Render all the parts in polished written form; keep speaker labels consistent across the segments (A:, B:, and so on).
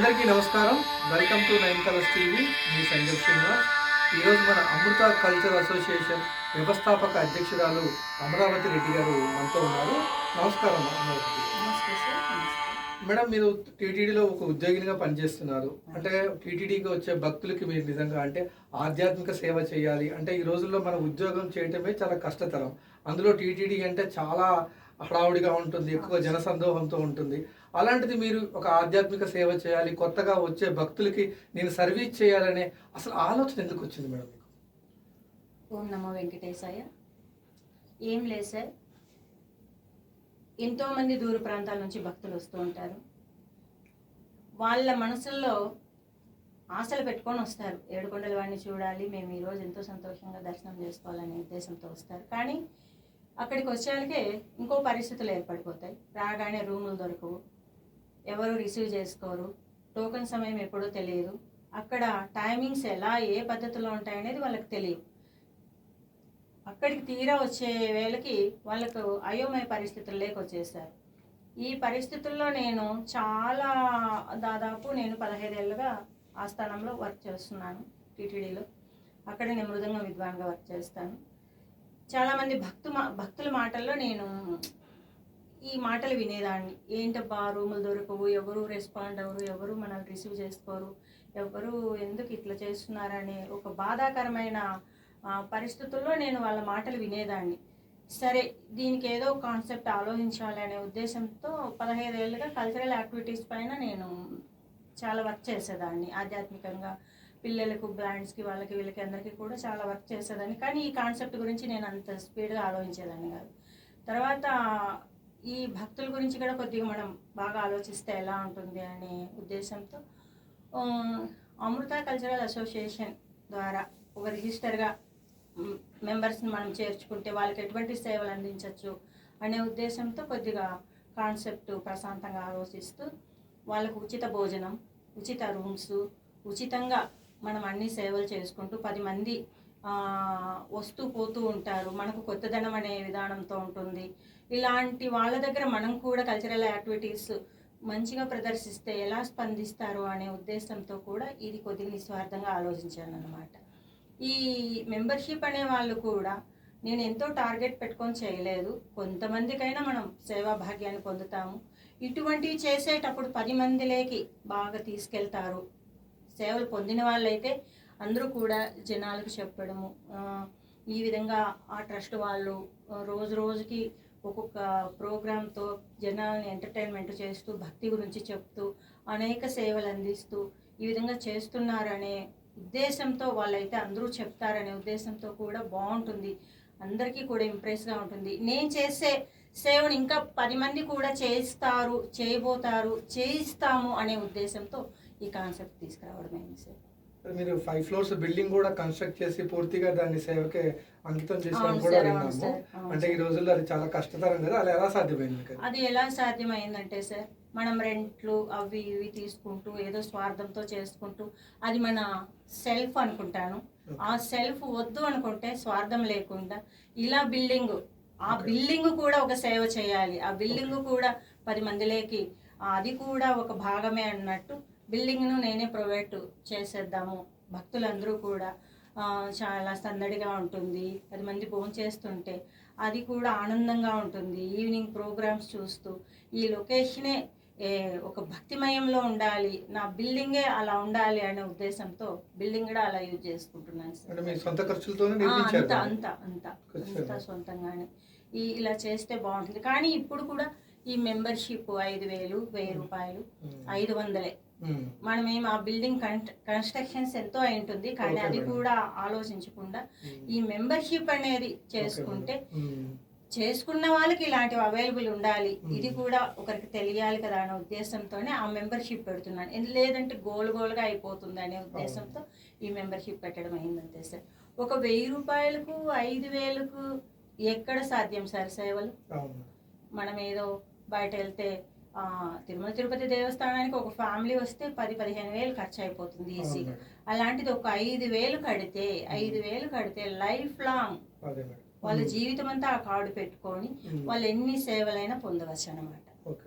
A: అందరికీ నమస్కారం. Welcome to 9 Colors TV. మీ సంజయ్ శ్రీనివాస్. ఈరోజు మన అమృత కల్చర్ అసోసియేషన్ వ్యవస్థాపక అధ్యక్షురాలు అమరావతి రెడ్డి గారు మనతో ఉన్నారు. నమస్కారం అమరావతి.
B: నమస్తే సార్.
A: మేడం, మీరు టీటీడీలో ఒక ఉద్యోగినిగా పనిచేస్తున్నారు. అంటే టీటీడీకి వచ్చే భక్తులకి మీరు నిజంగా అంటే ఆధ్యాత్మిక సేవ చేయాలి అంటే ఈ రోజుల్లో మన ఉద్యోగం చేయటమే చాలా కష్టతరం. అందులో టీటీడీ అంటే చాలా హడావుడిగా ఉంటుంది, ఎక్కువ జనసందోహంతో ఉంటుంది. అలాంటిది మీరు ఒక ఆధ్యాత్మిక సేవ చేయాలి, కొత్తగా వచ్చే భక్తులకి నేను సర్వీస్ చేయాలనే అసలు ఆలోచన ఎందుకు వచ్చింది మేడం మీకు?
B: ఓం నమో వెంకటేశాయ. ఏం లేదు సార్, ఎంతోమంది దూర ప్రాంతాల నుంచి భక్తులు వస్తూ ఉంటారు. వాళ్ళ మనసుల్లో ఆశలు పెట్టుకొని వస్తారు. ఏడుకొండల వాడిని చూడాలి, మేము ఈరోజు ఎంతో సంతోషంగా దర్శనం చేసుకోవాలనే ఉద్దేశంతో వస్తారు. కానీ అక్కడికి వచ్చేళ్ళకే ఇంకో పరిస్థితులు ఏర్పడిపోతాయి. రాగానే రూములు దొరకవు, ఎవరు రిసీవ్ చేసుకోరు, టోకెన్ సమయం ఎప్పుడో తెలియదు, అక్కడ టైమింగ్స్ ఎలా ఏ పద్ధతిలో ఉంటాయనేది వాళ్ళకి తెలియదు. అక్కడికి తీరా వచ్చే వేళకి వాళ్ళకు అయోమయ పరిస్థితులు లేకొచ్చేసారు. ఈ పరిస్థితుల్లో నేను దాదాపు 15 ఏళ్ళుగా ఆ స్థానంలో వర్క్ చేస్తున్నాను టీటీడీలో. అక్కడ నేను మృదంగం విద్వాన్గా వర్క్ చేస్తాను. చాలామంది భక్తుల మాటల్లో నేను ఈ మాటలు వినేదాన్ని. ఏంటబ్బా రూములు దొరకవు, ఎవరు రెస్పాండ్ అవ్వరు, ఎవరు మనల్ని రిసీవ్ చేసుకోరు, ఎవరు ఎందుకు ఇట్లా చేస్తున్నారనే ఒక బాధాకరమైన పరిస్థితుల్లో నేను వాళ్ళ మాటలు వినేదాన్ని. సరే, దీనికి ఏదో కాన్సెప్ట్ ఆలోచించాలి అనే ఉద్దేశంతో 15 ఏళ్ళుగా కల్చరల్ యాక్టివిటీస్ పైన నేను చాలా వర్క్ చేసేదాన్ని. ఆధ్యాత్మికంగా పిల్లలకు, బ్రాండ్స్కి, వాళ్ళకి వీళ్ళకి అందరికీ కూడా చాలా వర్క్ చేసేదాన్ని. కానీ ఈ కాన్సెప్ట్ గురించి నేను అంత స్పీడ్గా ఆలోచించేదాన్ని కాదు. తర్వాత ఈ భక్తుల గురించి కూడా కొద్దిగా మనం బాగా ఆలోచిస్తే ఎలా ఉంటుంది అనే ఉద్దేశంతో అమృత కల్చరల్ అసోసియేషన్ ద్వారా ఒక రిజిస్టర్గా మెంబర్స్ని మనం చేర్చుకుంటే వాళ్ళకి ఎటువంటి సేవలు అందించవచ్చు అనే ఉద్దేశంతో కొద్దిగా కాన్సెప్ట్ ప్రశాంతంగా ఆలోచిస్తూ వాళ్ళకు ఉచిత భోజనం, ఉచిత రూమ్స్, ఉచితంగా మనం అన్ని సేవలు చేసుకుంటూ 10 మంది వస్తూ పోతూ ఉంటారు. మనకు కొత్తదనం అనే విధానంతో ఉంటుంది. ఇలాంటి వాళ్ళ దగ్గర మనం కూడా కల్చరల్ యాక్టివిటీస్ మంచిగా ప్రదర్శిస్తే ఎలా స్పందిస్తారు అనే ఉద్దేశంతో కూడా ఇది కొద్దిగా నిస్వార్థంగా ఆలోచించాను అన్నమాట. ఈ మెంబర్షిప్ అనే వాళ్ళు కూడా నేను ఎంతో టార్గెట్ పెట్టుకొని చేయలేదు. కొంతమందికైనా మనం సేవా భాగ్యాన్ని పొందుతాము. ఇటువంటివి చేసేటప్పుడు 10 మందిలోకి బాగా తీసుకెళ్తారు. సేవలు పొందిన వాళ్ళైతే అందరూ కూడా జనాలకు చెప్పడము, ఈ విధంగా ఆ ట్రస్ట్ వాళ్ళు రోజు రోజుకి ఒక్కొక్క ప్రోగ్రాంతో జనాల్ని ఎంటర్టైన్మెంట్ చేస్తూ, భక్తి గురించి చెప్తూ, అనేక సేవలు అందిస్తూ ఈ విధంగా చేస్తున్నారనే ఉద్దేశంతో వాళ్ళైతే అందరూ చెప్తారనే ఉద్దేశంతో కూడా బాగుంటుంది. అందరికీ కూడా ఇంప్రెస్గా ఉంటుంది. నేను చేసే సేవను ఇంకా 10 మంది కూడా చేస్తారు, చేయబోతారు, చేయిస్తాము అనే ఉద్దేశంతో ఈ కాన్సెప్ట్ తీసుకురావడమైంది సార్.
A: మీరు 5 floors బిల్డింగ్ కూడా కన్స్ట్రక్ట్ చేసి పూర్తిగా దాన్ని సేవకే అంకితం చేసారని కూడా విన్నాము. అంటే ఈ రోజుల్లో అది చాలా కష్టతరం కదా, అది ఎలా సాధ్యమైంది?
B: అది ఎలా సాధ్యమైందంటే సార్, మనం రెంట్లు అవి ఇవి తీసుకుంటూ ఏదో స్వార్థంతో చేసుకుంటూ అది మన సెల్ఫ్ అనుకుంటాను. ఆ సెల్ఫ్ వద్దు అనుకుంటే స్వార్థం లేకుండా ఇలా ఆ బిల్డింగ్ కూడా ఒక సేవ చేయాలి, ఆ బిల్డింగ్ కూడా 10 మందిలోకి అది కూడా ఒక భాగమే అన్నట్టు బిల్డింగ్ను నేనే ప్రొవైడ్ చేసేద్దాము. భక్తులందరూ కూడా చాలా సందడిగా ఉంటుంది. 10 మంది భోజనం చేస్తుంటే అది కూడా ఆనందంగా ఉంటుంది. ఈవినింగ్ ప్రోగ్రామ్స్ చూస్తూ ఈ లొకేషనే ఒక భక్తిమయంలో ఉండాలి, నా బిల్డింగే అలా ఉండాలి అనే ఉద్దేశంతో బిల్డింగ్ కూడా అలా యూజ్ చేసుకుంటున్నాను సార్. అంతా సొంతంగానే ఇలా చేస్తే బాగుంటుంది. కానీ ఇప్పుడు కూడా ఈ మెంబర్షిప్ 5,000, 1,000 రూపాయలు, 500 మనమేం ఆ బిల్డింగ్ కన్స్ట్రక్షన్స్ ఎంతో అయి ఉంటుంది. కానీ అది కూడా ఆలోచించకుండా ఈ మెంబర్షిప్ అనేది చేసుకుంటే చేసుకున్న వాళ్ళకి ఇలాంటివి అవైలబుల్ ఉండాలి, ఇది కూడా ఒకరికి తెలియాలి కదా అనే ఉద్దేశంతోనే ఆ మెంబర్షిప్ పెడుతున్నాను. లేదంటే గోలుగా అయిపోతుంది అనే ఉద్దేశంతో ఈ మెంబర్షిప్ పెట్టడం అయిందంతే సార్. ఒక 1,000 రూపాయలకు 5,000కు ఎక్కడ సాధ్యం సార్ సేవలు? మనం ఏదో బయట వెళ్తే తిరుమల తిరుపతి దేవస్థానానికి ఒక ఫ్యామిలీ వస్తే 10-15 వేలు ఖర్చు అయిపోతుంది ఈజీగా. అలాంటిది ఒక 5,000 కడితే లైఫ్ లాంగ్ వాళ్ళ జీవితం అంతా ఆ కార్డు పెట్టుకొని వాళ్ళు ఎన్ని సేవలైనా పొందవచ్చు అన్నమాట.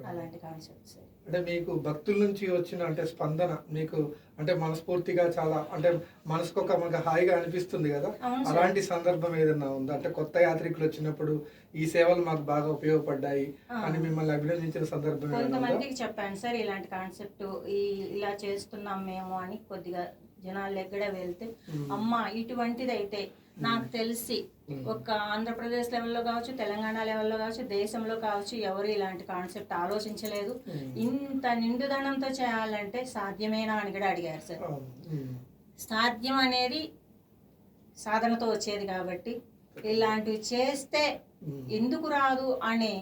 B: అలాంటి కాన్సెప్ట్స్.
A: అంటే మీకు భక్తుల నుంచి వచ్చిన అంటే స్పందన మీకు అంటే మనస్ఫూర్తిగా చాలా అంటే మనసుకు ఒక మనకు హాయిగా అనిపిస్తుంది కదా,
B: అవును సార్.
A: అలాంటి సందర్భం ఏదైనా ఉందా? అంటే కొత్త యాత్రికులు వచ్చినప్పుడు ఈ సేవలు మాకు బాగా ఉపయోగపడ్డాయి
B: ఆ.
A: అని మిమ్మల్ని అభినందించిన సందర్భం ఏదైనా ఉందా?
B: కొంతమందికి చెప్పాను సార్ ఇలాంటి కాన్సెప్ట్ ఇలా చేస్తున్నాం మేము అని. కొద్దిగా జనాల దగ్గర వెళ్తే
A: మ్మ్.
B: అమ్మ ఇటువంటిది అయితే నాకు తెలిసి ఒక ఆంధ్రప్రదేశ్ లెవెల్లో కావచ్చు, తెలంగాణ లెవెల్లో కావచ్చు, దేశంలో కావచ్చు ఎవరు ఇలాంటి కాన్సెప్ట్ ఆలోచించలేదు.
A: మ్మ్.
B: ఇంత నిండుదనంతో చేయాలంటే సాధ్యమేనా అని కూడా అడిగారు సార్.
A: అవును. మ్మ్.
B: సాధ్యం అనేది సాధనతో వచ్చేది కాబట్టి ఇలాంటివి చేస్తే
A: మ్మ్.
B: ఎందుకు రాదు అనే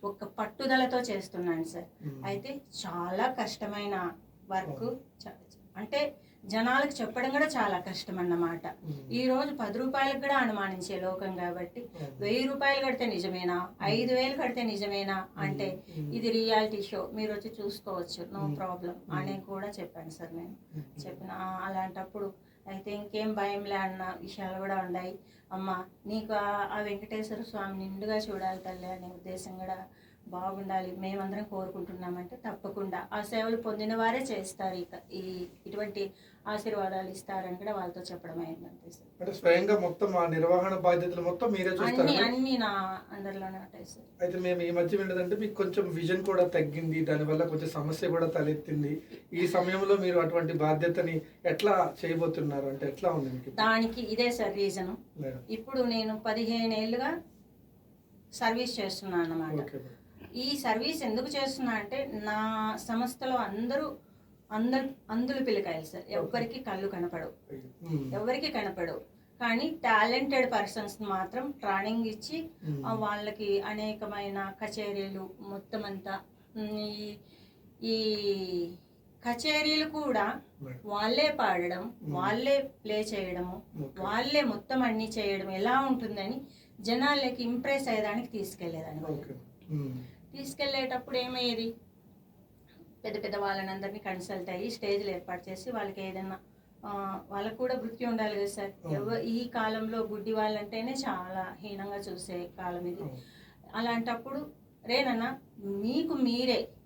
B: ఒక పట్టుదలతో చేస్తున్నాను సార్.
A: మ్మ్.
B: అయితే చాలా కష్టమైన వర్క్.
A: అవును.
B: అంటే జనాలకు చెప్పడం కూడా చాలా కష్టం అన్నమాట.
A: మ్మ్.
B: ఈ రోజు 10 రూపాయలకు కూడా అనుమానించే లోకం కాబట్టి
A: అవును.
B: 1000 రూపాయలు కడితే నిజమేనా, 5000 కడితే నిజమేనా అంటే
A: మ్మ్.
B: ఇది రియాలిటీ షో, మీరు వచ్చి చూసుకోవచ్చు, నో
A: మ్మ్.
B: ప్రాబ్లం
A: మ్మ్.
B: అని కూడా చెప్పాను సార్ నేను.
A: మ్మ్.
B: చెప్పిన అలాంటప్పుడు అయితే ఇంకేం భయంలే అన్న విషయాలు కూడా ఉన్నాయి. అమ్మ నీకు ఆ వెంకటేశ్వర స్వామి నిండుగా చూడాలి తల్లి అనే ఉద్దేశం కూడా బాగుండాలి, మేమందరం కోరుకుంటున్నామంటే తప్పకుండా ఆ సేవలు పొందిన వారే చేస్తారు. ఇటువంటి ఆశీర్వాదాలు ఇస్తారని కూడా వాళ్ళతో చెప్పడం అయింది అంతే సార్.
A: అంటే స్వయంగా మొత్తం ఆ నిర్వహణ బాధ్యతలు మొత్తం మీరే చూస్తారు.
B: అన్ని నా అండర్లోనే ఉంటాయి సార్.
A: అయితే మేము ఈ మధ్య విన్నదంటే మీకు కొంచెం విజన్ కూడా తగ్గింది, దానివల్ల కొంచెం సమస్య కూడా తలెత్తింది. ఈ సమయంలో మీరు అటువంటి బాధ్యతని ఎట్లా చేయబోతున్నారు? అంటే ఎట్లా ఉంది మీకు?
B: దానికి ఇదే సార్ రీజను.
A: మేడం.
B: ఇప్పుడు నేను 15 ఏళ్ళుగా సర్వీస్ చేస్తున్నాను అన్నమాట.
A: Okay madam.
B: ఈ సర్వీస్ ఎందుకు చేస్తున్నా అంటే నా సంస్థలో అందులు పిల్లకాయలు సార్. ఎవ్వరికి కళ్ళు కనపడవు,
A: మ్మ్.
B: ఎవరికి కనపడవు. కానీ టాలెంటెడ్ పర్సన్స్ మాత్రం ట్రైనింగ్ ఇచ్చి
A: మ్మ్.
B: వాళ్ళకి అనేకమైన కచేరీలు మొత్తం అంతా ఈ కచేరీలు కూడా
A: మేడం.
B: వాళ్ళే పాడడం, వాళ్ళే ప్లే చేయడము,
A: ఓకే.
B: వాళ్ళే మొత్తం అన్ని చేయడం ఎలా ఉంటుందని జనాలకి ఇంప్రెస్ అయ్యేదానికి తీసుకెళ్లేదాన్ని.
A: ఓకే. మ్మ్.
B: తీసుకెళ్లేటప్పుడు ఏమయ్యేది, పెద్ద పెద్ద వాళ్ళని అందరినీ కన్సల్ట్ అయ్యి స్టేజ్లు ఏర్పాటు చేసి వాళ్ళకి ఏదైనా వాళ్ళకు కూడా వృత్తి ఉండాలి కదా సార్. ఈ కాలంలో గుడ్డి వాళ్ళంటేనే చాలా హీనంగా చూసే కాలం ఇది. అలాంటప్పుడు రేనన్నా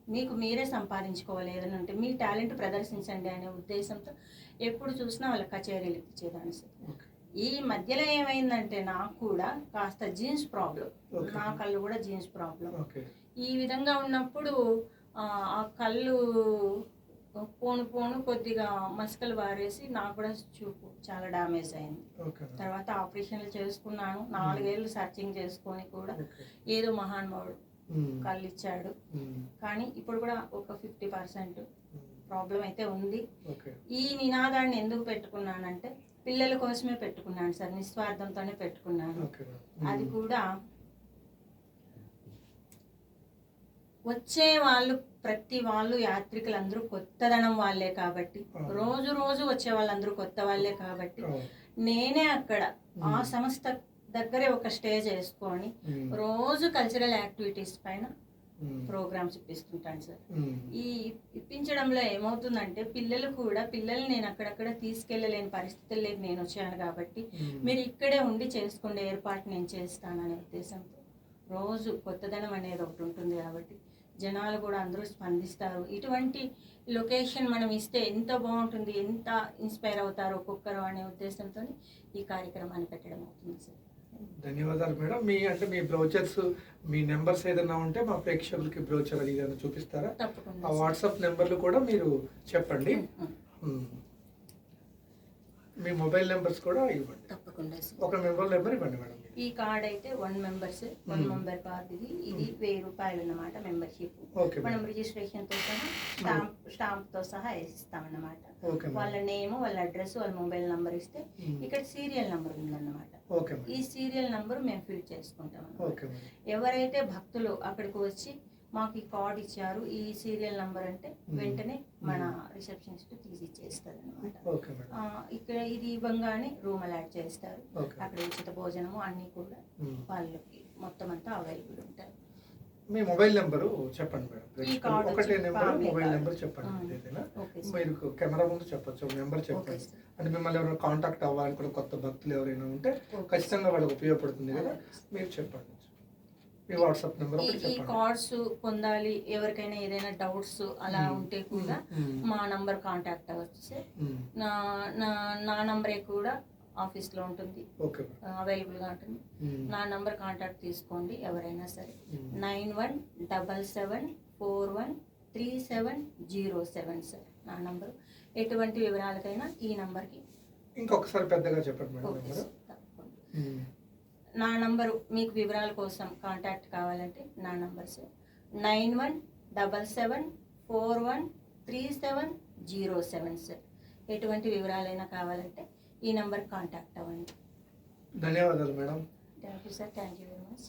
B: మీకు మీరే సంపాదించుకోవాలి, ఏదైనా ఉంటే మీ టాలెంట్ ప్రదర్శించండి అనే ఉద్దేశంతో ఎప్పుడు చూసినా వాళ్ళ కచేరీలు ఇచ్చేదాన్ని సార్.
A: ఓకే.
B: ఈ మధ్యలో ఏమైందంటే నాకు కూడా కాస్త జీన్స్ ప్రాబ్లం, నా కళ్ళు కూడా జీన్స్ ప్రాబ్లం.
A: ఓకే.
B: ఈ విధంగా ఉన్నప్పుడు ఆ కళ్ళు పోను కొద్దిగా మసకలు బారేసి నాకు కూడా చూపు చాలా డ్యామేజ్ అయింది.
A: ఓకే.
B: తర్వాత ఆపరేషన్లు చేసుకున్నాను. 4 ఏళ్ళు సర్చింగ్ చేసుకొని కూడా
A: ఓకే.
B: ఏదో మహానుభావుడు
A: మ్మ్.
B: కళ్ళు ఇచ్చాడు.
A: మ్మ్.
B: కానీ ఇప్పుడు కూడా ఒక 50% ప్రాబ్లం అయితే ఉంది.
A: ఓకే.
B: ఈ నినాదాన్ని ఎందుకు పెట్టుకున్నానంటే పిల్లల కోసమే పెట్టుకున్నాను సార్, నిస్వార్థంతోనే పెట్టుకున్నాను.
A: ఓకే.
B: అది కూడా వచ్చే వాళ్ళు ప్రతి వాళ్ళు యాత్రికులందరూ కొత్తదనం వాళ్ళే కాబట్టి, రోజు వచ్చే వాళ్ళందరూ కొత్త వాళ్ళే కాబట్టి నేనే అక్కడ ఆ సంస్థ దగ్గరే ఒక స్టేజ్ వేసుకొని రోజు కల్చరల్ యాక్టివిటీస్ పైన ప్రోగ్రామ్స్ ఇప్పిస్తుంటాను సార్. ఈ ఇప్పించడంలో ఏమవుతుందంటే పిల్లల్ని నేను అక్కడక్కడ తీసుకెళ్ళలేని పరిస్థితుల్లోకి నేను వచ్చాను కాబట్టి మీరు ఇక్కడే ఉండి చేసుకునే ఏర్పాటు నేను చేస్తాననే ఉద్దేశంతో రోజు కొత్తదనం అనేది ఒకటి ఉంటుంది కాబట్టి జనాలు కూడా అందరూ స్పందిస్తారు. ఇటువంటి లొకేషన్ మనం ఇస్తే ఎంత బాగుంటుంది, ఎంత ఇన్స్పైర్ అవుతారు ఒక్కొక్కరు అనే ఉద్దేశంతో ఈ కార్యక్రమాన్ని పెట్టడం అవుతుంది సార్.
A: ధన్యవాదాలు మేడం. మీ బ్రౌచర్స్, మీ నెంబర్స్ ఏదైనా ఉంటే మా ప్రేక్షకులకి బ్రౌచర్ అది ఏదైనా చూపిస్తారా?
B: తప్పకుండా.
A: ఆ వాట్సాప్ నెంబర్లు కూడా మీరు చెప్పండి. మీ మొబైల్ నెంబర్స్ కూడా ఇవ్వండి.
B: తప్పకుండా సార్.
A: ఒక మొబైల్ నెంబర్ ఇవ్వండి మేడం.
B: ఈ కార్డ్ అయితే 1 మెంబర్ కార్డ్. ఇది 1000 రూపాయలు అన్నమాట మెంబర్షిప్. మనం రిజిస్ట్రేషన్ తో సహా స్టాంప్ తో సహా ఇస్తామన్నమాట. వాళ్ళ నేమ్, వాళ్ళ అడ్రస్, వాళ్ళ మొబైల్ నంబర్ ఇస్తే ఇక్కడ సీరియల్ నంబర్ ఉందన్నమాట. ఈ సీరియల్ నంబర్ మేము ఫిల్ చేసుకుంటాం. ఎవరైతే భక్తులు అక్కడికి వచ్చి మాకు ఈ కార్డ్ ఇచ్చారు, ఈ సీరియల్ నంబర్ అంటే వెంటనే మన రిసెప్షనిస్ట్ తీసి ఇచ్చేస్తారు అనమాట. ఇక్కడ ఇది ఇవ్వగానే రూమ్ అలాట్ చేస్తారు. అక్కడ ఉచిత భోజనము అన్ని కూడా వాళ్ళకి మొత్తం అంతా అవైలబుల్ ఉంటారు.
A: మీ మొబైల్ నెంబరు చెప్పండి మేడం. ఒకటే నెంబర్ మొబైల్ నెంబర్ చెప్పండి. ఏదైనా మీరు కెమెరా ముందు చెప్పచ్చు, నెంబర్ చెప్పండి. అంటే మిమ్మల్ని ఎవరైనా కాంటాక్ట్ అవ్వాలనుకున్న కొత్త భక్తులు ఎవరైనా ఉంటే ఖచ్చితంగా వాళ్ళకి ఉపయోగపడుతుంది కదా, మీరు చెప్పండి. మీ వాట్సాప్ నెంబర్
B: ఈ
A: ఒకటి
B: ఈ
A: చెప్పండి.
B: కార్డ్స్ పొందాలి, ఎవరికైనా ఏదైనా డౌట్స్ అలా ఉంటే కూడా మా నంబర్ కాంటాక్ట్ అవ్వచ్చు సార్. నా నా నా నంబరే కూడా ఆఫీస్లో ఉంటుంది,
A: ఓకే
B: అవైలబుల్గా ఉంటుంది. నా నంబర్ కాంటాక్ట్ తీసుకోండి ఎవరైనా సరే. 9177413707 సార్ నా నంబరు. ఎటువంటి వివరాలకైనా ఈ నంబర్కి.
A: ఇంకొకసారి పెద్దగా చెప్పండి మేడం
B: ఓకే
A: నెంబరు.
B: సార్, తప్పకుండా. నా నంబరు మీకు వివరాల కోసం కాంటాక్ట్ కావాలంటే నా నంబర్ సార్ 9177413707 సార్. ఎటువంటి వివరాలైనా కావాలంటే ఈ నంబర్ కాంటాక్ట్ అవ్వండి.
A: ధన్యవాదాలు madam.
B: Thank you sir, thank you very much.